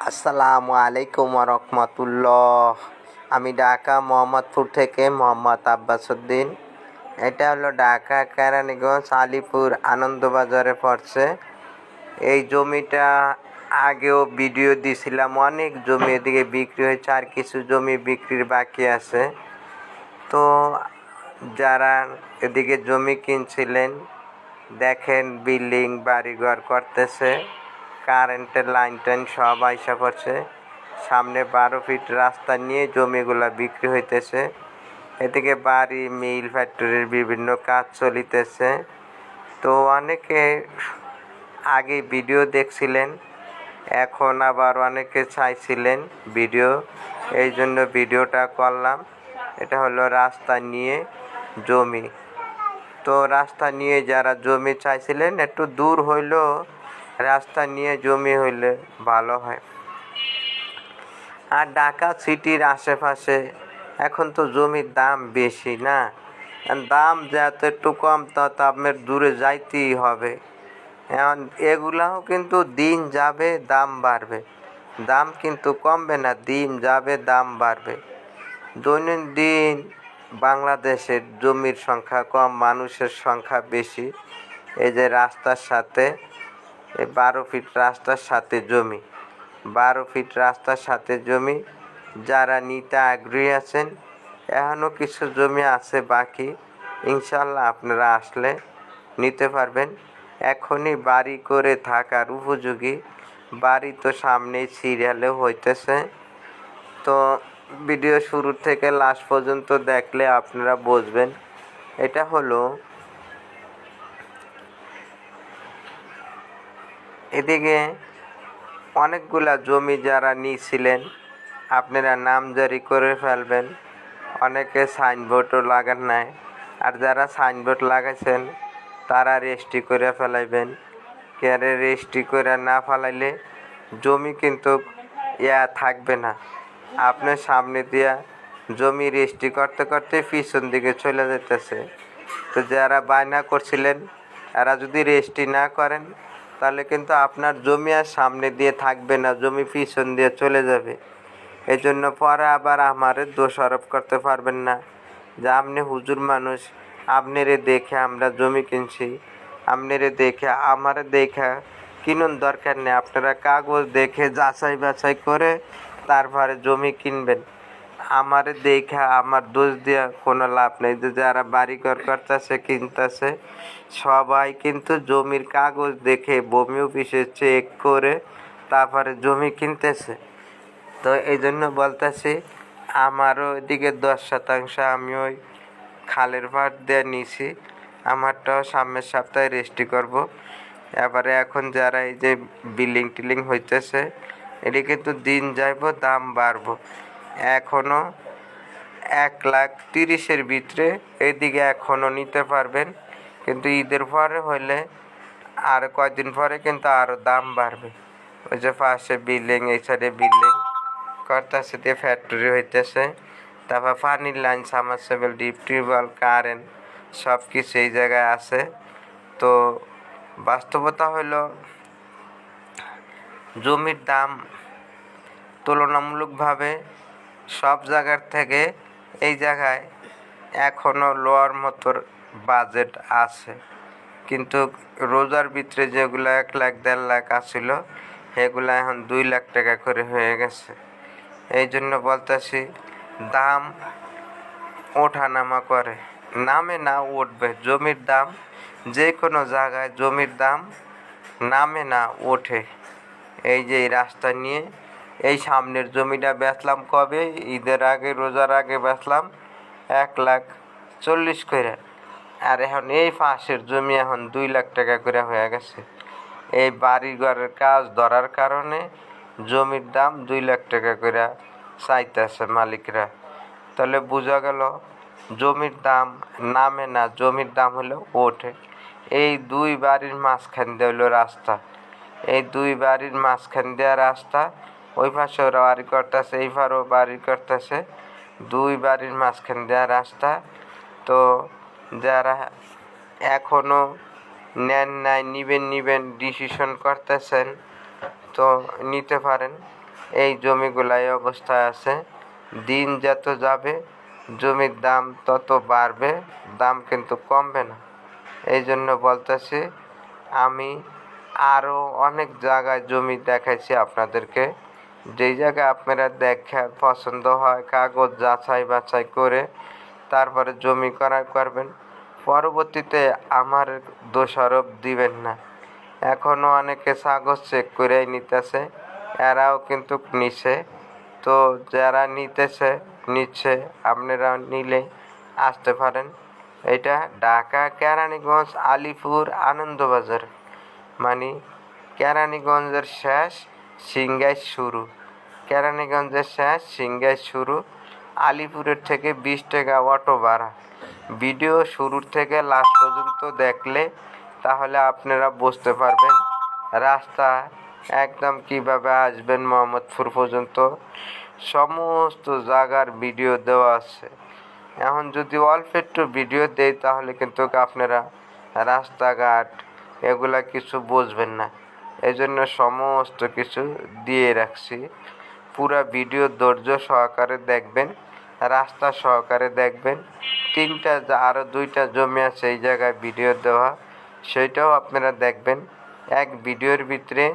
আসসালামু আলাইকুম রহমতুল্লাহ। আমি ঢাকা মোহাম্মদপুর থেকে মোহাম্মদ আব্বাসউদ্দিন। এটা হলো ঢাকা কেরানীগঞ্জ আলিপুর আনন্দবাজারে পড়ছে। এই জমিটা আগেও ভিডিও দিয়েছিলাম, অনেক জমি এদিকে বিক্রি হয়েছে, আর কিছু জমি বিক্রির বাকি আছে। তো যারা এদিকে জমি কিনছিলেন দেখেন বিল্ডিং বাড়িঘর করতেছে, কারেন্টের লাইন টাইন সব আইসা পড়ছে। সামনে 12 ফিট রাস্তা নিয়ে জমিগুলা বিক্রি হইতেছে। এদিকে বাড়ি, মিল, ফ্যাক্টরির বিভিন্ন কাজ চলিতেছে। তো অনেকে আগে ভিডিও দেখছিলেন, এখন আবার অনেকে চাইছিলেন ভিডিও, এই জন্য ভিডিওটা করলাম। এটা হলো রাস্তা নিয়ে জমি। তো রাস্তা নিয়ে যারা জমি চাইছিলেন, একটু দূর হইলেও রাস্তা নিয়ে জমি হইলে ভালো হয়। আর ঢাকা সিটির আশেপাশে এখন তো জমির দাম বেশি না, দাম যত একটু কম তত আপনার দূরে যাইতেই হবে। এখন এগুলাও কিন্তু দিন যাবে দাম বাড়বে, দাম কিন্তু কমবে না, দিন যাবে দাম বাড়বে। দৈনন্দিন বাংলাদেশের জমির সংখ্যা কম, মানুষের সংখ্যা বেশি। এই যে রাস্তার সাথে, এই 12 ফিট রাস্তার সাথে জমি, 12 ফিট রাস্তার সাথে জমি। যারা নিতে আগ্রহী আছেন, এখনও কিছু জমি আছে বাকি, ইনশাল্লাহ আপনারা আসলে নিতে পারবেন। এখনই বাড়ি করে থাকার উপযোগী, বাড়ি তো সামনেই সিরিয়ালে হইতেছে। তো ভিডিও শুরু থেকে লাস্ট পর্যন্ত দেখলে আপনারা বুঝবেন। এটা হলো এদিকে অনেকগুলা জমি যারা নিয়েছিলেন আপনারা নামজারি করে ফেলবেন। অনেকে সাইনবোর্ডও লাগান নাই, আর যারা সাইনবোর্ড লাগাইছেন তারা রেজিস্ট্রি করে ফেলাইবেন। কেয়ারে রেজিস্ট্রি করে না ফেলাইলে জমি কিন্তু থাকবে না। আপনার সামনে দিয়া জমি রেজিস্ট্রি করতে করতে পিছন দিকে চলে যেতেছে। তো যারা বায়না করছিলেন, এরা যদি রেজিস্ট্রি না করেন তাহলে কিন্তু আপনার জমি আর সামনে দিয়ে থাকবে না, জমি পিছন দিয়ে চলে যাবে। এই জন্য পরে আবার আমারে দোষারোপ করতে পারবেন না যে আপনি হুজুর মানুষ, আপনারে দেখে আমরা জমি কিনছি, আপনারে দেখে আমারে দেখা কিনুন দরকার নেই। আপনারা কাগজ দেখে যাচাই বাছাই করে তারপরে জমি কিনবেন। আমারে দেখা আমার দোষ দেওয়া কোনো লাভ নেই। যে যারা বাড়িঘর করতেছে কিনতেছে সবাই কিন্তু জমির কাগজ দেখে ভূমি অফিসে চেক করে তারপরে জমি কিনতেছে। তো এই জন্য বলতেছি, আমারও এদিকে 10% আমি ওই খালের ভাট দিয়ে নিছি, আমারটাও সামনের সপ্তাহে রেজিস্ট্রি করব। এবারে এখন যারা এই যে বিল্ডিং টিলিং হইতেছে, এটি কিন্তু দিন যাইব দাম বাড়বো। এখনও 1,30,000-এর ভিতরে এইদিকে এখনও নিতে পারবেন, কিন্তু ঈদের পরে হইলে আর কয়দিন পরে কিন্তু আরও দাম বাড়বে। ওই যে পাশে বিল্ডিং, এই সাইডে বিল্ডিং করতেছে, দিয়ে ফ্যাক্টরি হইতেছে, তারপর পানির line, submersible, deep tubewell, current সব কিছু এই জায়গায় আছে। তো বাস্তবতা হলো জমির দাম তুলনামূলকভাবে সব জায়গার থেকে এই জায়গায় এখনও লোয়ার মতো বাজেট আছে। কিন্তু রোজার ভিতরে যেগুলো 1 লাখ 1.5 লাখ আসছিল, সেগুলো এখন 2 লাখ টাকা করে হয়ে গেছে। এই জন্য বলতেছি, দাম ওঠানামা করে, নামে না উঠবে। জমির দাম যে কোনো জায়গায় জমির দাম নামে না ওঠে। এই যে এই রাস্তা নিয়ে এই সামনের জমিটা বেচলাম কবে, ঈদের আগে, রোজার আগে বেচলাম 1,40,000 করে, আর এখন এই পাশের জমি এখন 2 লাখ টাকা করে হয়ে গেছে। এই বাড়িঘরের কাজ ধরার কারণে জমির দাম 2 লাখ টাকা করে চাইতেছে মালিকরা। তাহলে বোঝা গেল জমির দাম নামে না, জমির দাম হলো ওঠে। এই 2 বাড়ির মাঝখান দিয়ে হলো রাস্তা, এই 2 বাড়ির মাঝখান দেওয়া রাস্তা, ওই পাশে ওরা বাড়ি করতেছে, এই পারেও বাড়ি করতেছে, 2 বাড়ির মাঝখান দেওয়া রাস্তা। তো যারা এখনও নেন নাই, নিবেন ডিসিশন করতেছেন, তো নিতে পারেন। এই জমিগুলা এই অবস্থায় আছে। দিন যত যাবে জমির দাম তত বাড়বে, দাম কিন্তু কমবে না। এই জন্য বলতেছি, আমি আরও অনেক জায়গায় জমি দেখাইছি আপনাদেরকে। যেই জায়গায় আপনারা দেখে পছন্দ হয় কাগজ যাচাই বাছাই করে তারপরে জমি ক্রয় করবেন। পরবর্তীতে আমার দোষারোপ দিবেন না। এখনও অনেকে কাগজ চেক করে নিতেছে, এরাও কিন্তু নিছে। তো যারা নিচ্ছে আপনারা নিলে আসতে পারেন। এটা ঢাকা কেরানীগঞ্জ আলিপুর আনন্দবাজার, মানে কেরানীগঞ্জের শেষ সিংগাই শুরু। কেরানীগঞ্জের শেষ সিংগাই শুরু। আলিপুরের থেকে 20 টাকা অটো ভাড়া। ভিডিও শুরুর থেকে লাস্ট পর্যন্ত দেখলে তাহলে আপনারা বুঝতে পারবেন রাস্তা একদম কিভাবে আসবেন মোহাম্মদপুর পর্যন্ত। সমস্ত জায়গার ভিডিও দেওয়া আছে। এখন যদি অল্প একটু ভিডিও দেই তাহলে কিন্তু আপনারা রাস্তাঘাট এগুলা কিছু বুঝবেন না। এই জন্য সমস্ত কিছু দিয়ে রাখছি। পুরা ভিডিও ধৈর্য সহকারে দেখবেন, রাস্তা সহকারে দেখবেন। আরও 2টা জমি আছে এই জায়গায় ভিডিও দেওয়া, সেইটাও আপনারা দেখবেন। এক ভিডিওর ভিতরে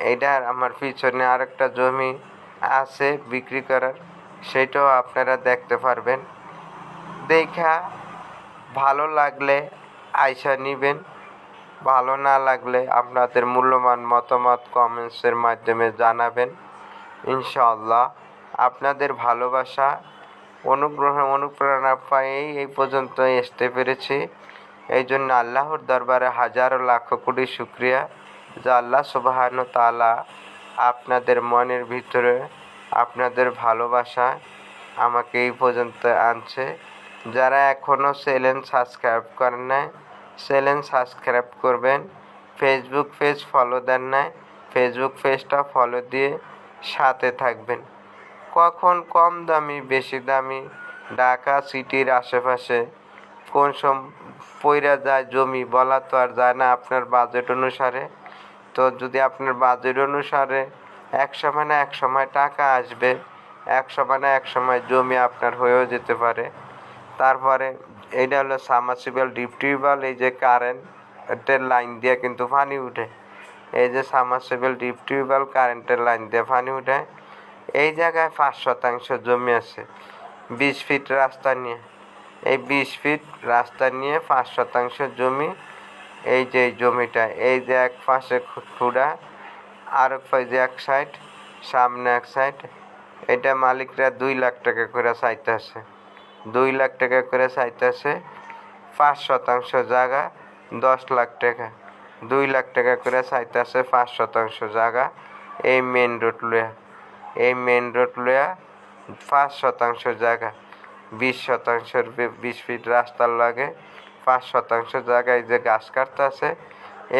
এইটার আমার পিছনে আরেকটা জমি আছে বিক্রি করার, সেইটাও আপনারা দেখতে পারবেন। দেখা ভালো লাগলে আইসা নিবেন, ভালো না লাগলে আপনাদের মূল্যবান মতামত কমেন্টসের মাধ্যমে জানাবেন। ইনশাআল্লাহ আপনাদের ভালোবাসা অনুপ্রেরণা পাইয়েই এই পর্যন্ত আসতে পেরেছি। এই জন্য আল্লাহর দরবারে হাজারো লাখ কোটি শুকরিয়া যে আল্লাহ সুবহানাহু তাআলা আপনাদের মনের ভিতরে আপনাদের ভালোবাসা আমাকে এই পর্যন্ত আনছে। যারা এখনও চ্যানেল সাবস্ক্রাইব করেন নাই, চ্যানেল সাবস্ক্রাইব করবেন। ফেসবুক পেজ ফলো দেন নাই, ফেসবুক পেজটা ফলো দিয়ে সাথে থাকবেন। কখন কম দামি বেশি দামি ঢাকা সিটির আশেপাশে কোন পইরা যায় জমি বলা তো আর যায় না আপনার বাজেট অনুসারে। তো যদি আপনার বাজেট অনুসারে এক সময় না এক সময় টাকা আসবে, এক সময় না এক সময় জমি আপনার হয়েও যেতে পারে। তারপরে এইটা হলো সাবমার্সিবল ডিপ টিউবওয়েল। এই যে কারেন্টের লাইন দিয়ে কিন্তু পানি উঠে, এই যে সাবমার্সিবল ডিপ টিউবওয়েল কারেন্টের লাইন দিয়ে পানি উঠে। এই জায়গায় 5% জমি আছে 20 ফিট রাস্তা নিয়ে। এই 20 ফিট রাস্তা নিয়ে 5% জমি। এই যে জমিটা, এই যে এক পাশে খুঁড়া, আর যে এক সাইড, সামনে এক সাইড, এটা মালিকরা 2 লাখ টাকা করে চাইতেছে। 2 লাখ টাকা করে চাইতেছে। 5% জায়গা 10 লাখ টাকা। 2 লাখ টাকা করে চাইতেছে 5% জায়গা। এই মেন রোড লয়া, এই মেন রোড লয়া 5% জায়গা, 20 ফিট রাস্তার লাগে 5% জায়গায় যে গাছ কাটতে আছে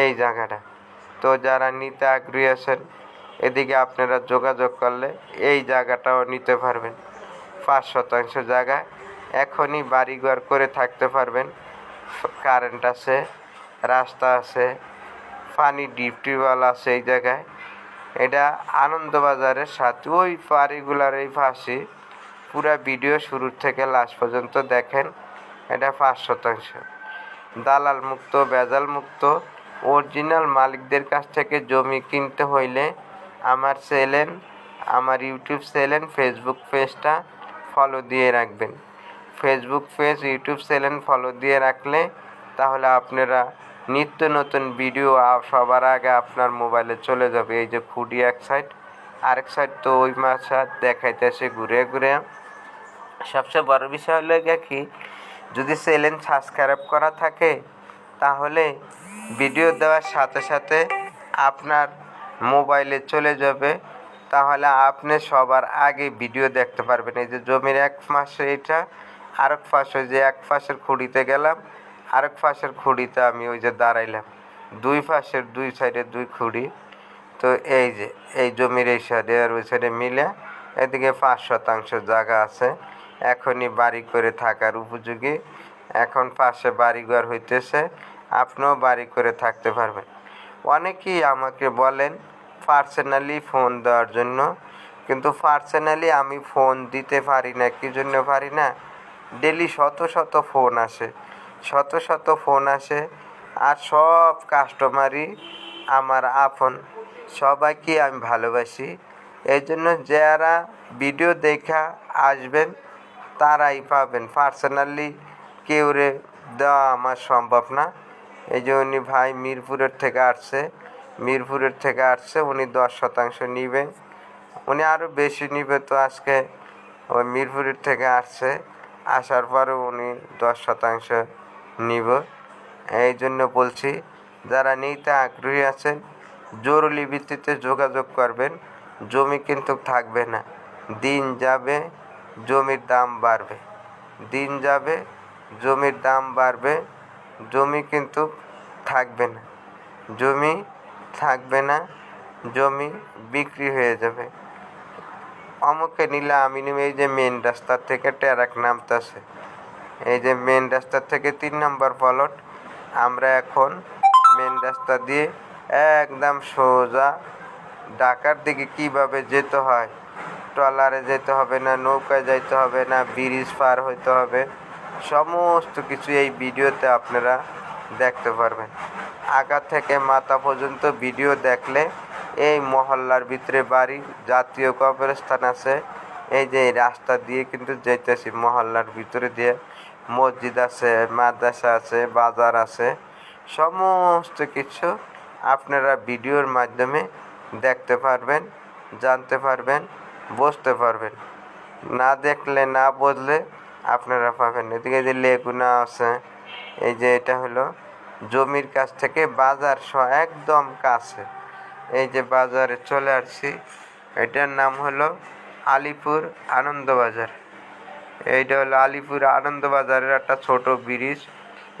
এই জায়গাটা। তো যারা নিতে আগ্রহী আছেন এদিকে আপনারা যোগাযোগ করলে এই জায়গাটাও নিতে পারবেন। 5% জায়গায় এখনই বাড়িঘর করে থাকতে পারবেন। কারেন্ট আছে, রাস্তা আছে, পানি ডিপ টিউবওয়েল আছে এই জায়গায়। এটা আনন্দবাজারের সাথে ওই বাড়িগুলার এই পাশে। পুরা ভিডিও শুরুর থেকে লাস্ট পর্যন্ত দেখেন। এটা 5%। দালাল মুক্ত, ভেজাল মুক্ত, অরিজিনাল মালিকদের কাছ থেকে জমি কিনতে হইলে আমার চ্যানেল, আমার ইউটিউব চ্যানেল, ফেসবুক পেজটা ফলো দিয়ে রাখবেন। Facebook page, YouTube channel follow দিয়ে রাখলে তাহলে আপনারা নিত্য নতুন ভিডিও সবার আগে আপনার মোবাইলে চলে যাবে। এই যে খুঁটি এক সাইড, আরেক সাইড তো ওই মাছা দেখাইতেছে ঘুরে ঘুরে। সবচেয়ে বড় বিষয় হলো কি, যদি চ্যানেল সাবস্ক্রাইব করা থাকে তাহলে ভিডিও দেওয়ার সাথে সাথে আপনার মোবাইলে চলে যাবে। তাহলে আপনি সবার আগে ভিডিও দেখতে পারবেন। এই যে জমির এক পাশে এটা, আরেক পাশে যে এক পাশের খুঁড়িতে গেলাম, আরেক পাশের খুঁড়িতে আমি ওই যে দাঁড়াইলাম, 2 পাশের 2 সাইডে 2 খুঁড়ি। তো এই যে এই জমির এই সাইডে আর ওই সাইডে মিলে এদিকে 5% জায়গা আছে এখনই বাড়ি করে থাকার উপযোগী। এখন পাশে বাড়িঘর হইতেছে, আপনিও বাড়ি করে থাকতে পারবেন। অনেকেই আমাকে বলেন পার্সোনালি ফোন দেওয়ার জন্য, কিন্তু পার্সোনালি আমি ফোন দিতে পারি না। কী জন্য পারি না? ডেলি শত শত ফোন আসে, শত শত ফোন আসে, আর সব কাস্টমারই আমার আপন, সবাইকে আমি ভালোবাসি। এই জন্য যারা ভিডিও দেখা আসবেন তারাই পাবেন, পার্সোনালি কেউরে দেওয়া আমার সম্ভব না। এই যে উনি ভাই মিরপুরের থেকে আসছে, উনি 10% নিবে, উনি আরও বেশি নিবে। তো আজকে ওই মিরপুরের থেকে আসার পরে উনি 10% নিব। এই জন্য বলছি, যারা নিতে আগ্রহী আছেন জরুরি ভিত্তিতে যোগাযোগ করবেন। জমি কিন্তু থাকবে না, দিন যাবে জমির দাম বাড়বে, দিন যাবে জমির দাম বাড়বে, জমি কিন্তু থাকবে না, জমি থাকবে না, জমি বিক্রি হয়ে যাবে। অমুকে নিলে আমি নিব। এই যে মেন রাস্তার থেকে ট্রাক নামতেছে, এই যে মেন রাস্তার থেকে 3 নম্বর প্লট, আমরা এখন মেন রাস্তা দিয়ে একদম সোজা ঢাকার দিকে কিভাবে যেতে হয়, ট্রলারে যেতে হবে না, নৌকায় যাইতে হবে না, ব্রিজ পার হইতে হবে, সমস্ত কিছু এই ভিডিওতে আপনারা দেখতে পারবেন। আগা থেকে মাথা পর্যন্ত ভিডিও দেখলে এই মহল্লার ভিতরে বাড়ি, জাতীয় কবরস্থান আছে, এই যে এই রাস্তা দিয়ে কিন্তু যাইতেছি মহল্লার ভিতরে দিয়ে, মসজিদ আছে, মাদ্রাসা আছে, বাজার আছে, সমস্ত কিছু আপনারা ভিডিওর মাধ্যমে দেখতে পারবেন, জানতে পারবেন, বুঝতে পারবেন। না দেখলে, না বুঝলে আপনারা পাবেন। এদিকে যে লেগুনা আছে, এই যে এটা হলো জমির কাছ থেকে বাজার একদম কাছে। এই যে বাজারে চলে আসছি, এটার নাম হলো আলিপুর আনন্দবাজার। এইটা হলো আলিপুর আনন্দবাজারের একটা ছোট ব্রিজ,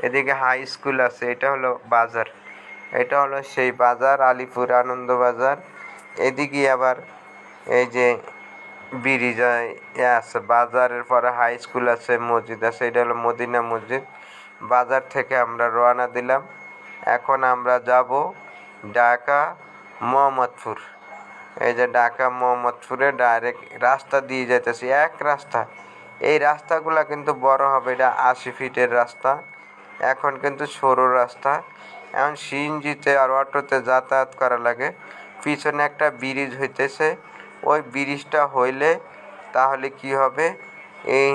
এদিকে হাই স্কুল আছে, এটা হলো বাজার, এটা হলো সেই বাজার আলিপুর আনন্দবাজার। এদিকে আবার এই যে ব্রিজ আছে, বাজারের পরে হাই স্কুল আছে, মসজিদ আছে, এটা হলো মদিনা মসজিদ। বাজার থেকে আমরা রওনা দিলাম, এখন আমরা যাব ঢাকা মোহাম্মদপুর। এই যে ঢাকা মোহাম্মদপুরে ডাইরেক্ট রাস্তা দিয়ে যাইতেছি, এক রাস্তা। এই রাস্তাগুলো কিন্তু বড় হবে, এটা 80 ফিটের রাস্তা, এখন কিন্তু সরু রাস্তা। এখন সিএনজিতে আর অটোতে যাতায়াত করা লাগে। পিছনে একটা ব্রিজ হইতেছে, ওই ব্রিজটা হইলে তাহলে কি হবে, এই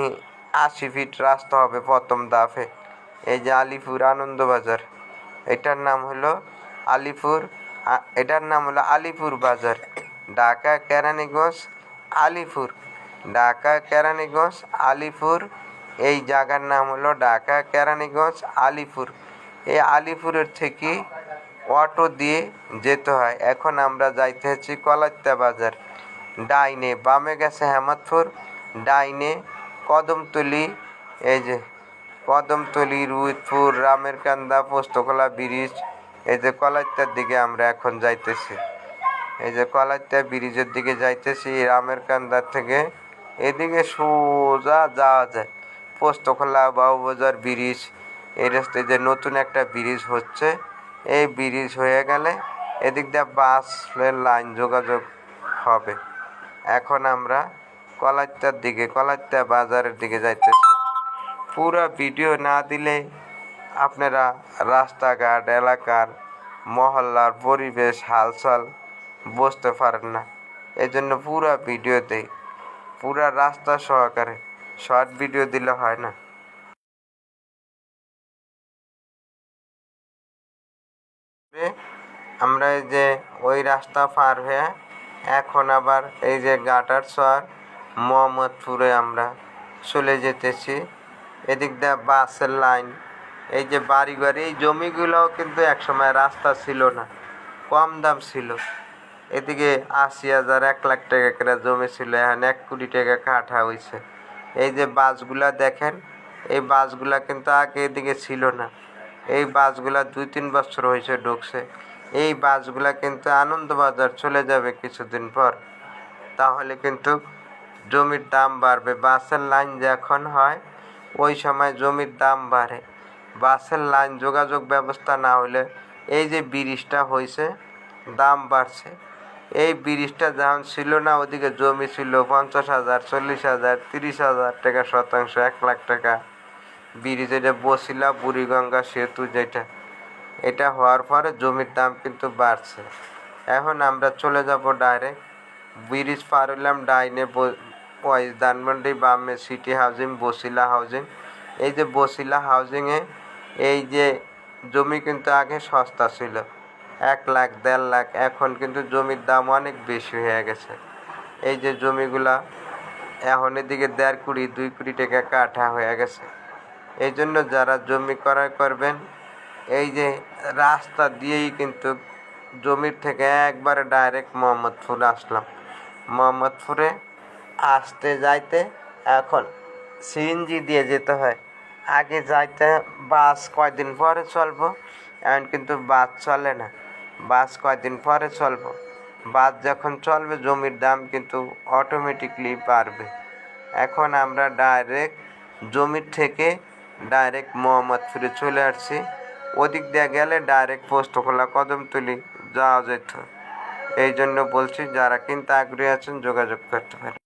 80 ফিট রাস্তা হবে প্রথম ধাপে। এই যে আলিপুর আনন্দবাজার, এটার নাম হলো আলিপুর বাজার। ঢাকা কেরানীগঞ্জ আলিপুর, ঢাকা কেরানীগঞ্জ আলিপুর, এই জায়গার নাম হলো ঢাকা কেরানীগঞ্জ আলিপুর। এই আলিপুরের থেকে অটো দিয়ে যেতে হয়। এখন আমরা যাইতেছি কলাইত্যা বাজার, ডাইনে, বামে গেছে হেমাদপুর, ডাইনে কদমতলি, এই যে কদমতলি, রুইতপুর, রামেরকান্দা, পোস্তকলা ব্রিজ, এই যে কলাইত্যার দিকে আমরা এখন যাইতেছি। এই যে কলাইত্যা ব্রিজের দিকে যাইতেছি রামেরকান্দার থেকে, এদিকে সোজা যাওয়া যায় পোস্তকলা, বাবুবাজার ব্রিজ। এই রাস্তায় যে নতুন একটা ব্রিজ হচ্ছে, এই ব্রিজ হয়ে গেলে এদিক দিয়ে বাসের লাইন যোগাযোগ হবে। এখন আমরা কলাইত্যা বাজারের দিকে যাইতেছি। পুরো ভিডিও না দিলে আপনারা রাস্তাঘাট, এলাকার, মহল্লার পরিবেশ, হালচাল বুঝতে পারেন না। এজন্য পুরো ভিডিও দেই, পুরা রাস্তা সহকারে, শর্ট ভিডিও দিলে হয় না। আমরা এই যে ওই রাস্তা পার হয়ে এখন আবার এই যে গাটারচর মোহাম্মদপুরে আমরা চলে যেতেছি। এদিক দিয়ে বাসের লাইন, এই যে বাড়ি, এই জমিগুলোও কিন্তু একসময় রাস্তা ছিল না, কম দাম ছিল। এদিকে 80,000 1 লাখ টাকা করে জমি ছিল, এখন 1 কোটি টাকা কাঠা হয়েছে। এই যে বাসগুলা দেখেন, এই বাসগুলা কিন্তু আগে এদিকে ছিল না। এই বাসগুলা 2-3 বছর হয়েছে ঢুকছে। এই বাসগুলা কিন্তু আনন্দবাজার চলে যাবে কিছুদিন পর, তাহলে কিন্তু জমির দাম বাড়বে। বাসের লাইন যখন হয় ওই সময় জমির দাম বাড়ে। বাসের লাইন, যোগাযোগ ব্যবস্থা না হলে, এই যে ব্রিজটা হয়েছে, দাম বাড়ছে। এই ব্রিজটা যখন ছিল না, ওদিকে জমি ছিল 50,000, 40,000, 30,000 টাকা শতাংশ, 1 লাখ টাকা। ব্রিজ এটা বছিলা বুড়িগঙ্গা সেতু যেটা, এটা হওয়ার পরে জমির দাম কিন্তু বাড়ছে। এখন আমরা চলে যাব ডাইরেক্ট ব্রিজ পার হইলাম, ডাইনে ওই ধানমন্ডি, বামে সিটি হাউজিং, বছিলা হাউজিং। এই যে বছিলা হাউজিংয়ে এই যে জমি কিন্তু আগে সস্তা ছিল, 1 লাখ 1.5 লাখ, এখন কিন্তু জমির দাম অনেক বেশি হয়ে গেছে। এই যে জমিগুলা এখন এদিকে 1.5 কোটি 2 কোটি টাকা কাঠা হয়ে গেছে। এই জন্য যারা জমি ক্রয় করবেন, এই যে রাস্তা দিয়েই কিন্তু জমির থেকে একবারে ডাইরেক্ট মোহাম্মদপুর আসলাম। মোহাম্মদপুরে আসতে যাইতে এখন সিএনজি দিয়ে যেতে হয়। আগে যাইতে বাস কয়দিন পরে চলবো, এখন কিন্তু বাস চলে না। বাস কয়দিন পরে চলবো। বাস যখন চলবে জমির দাম কিন্তু অটোমেটিকলি বাড়বে। এখন আমরা ডাইরেক্ট জমির থেকে ডাইরেক্ট মোহাম্মদপুরে চলে আসছি। ওদিক দিয়ে গেলে ডাইরেক্ট পোস্তখোলা, কদমতলি যাওয়া যেত। এই জন্য বলছি, যারা কিনতে আগ্রহী আছেন যোগাযোগ করতে পারেন।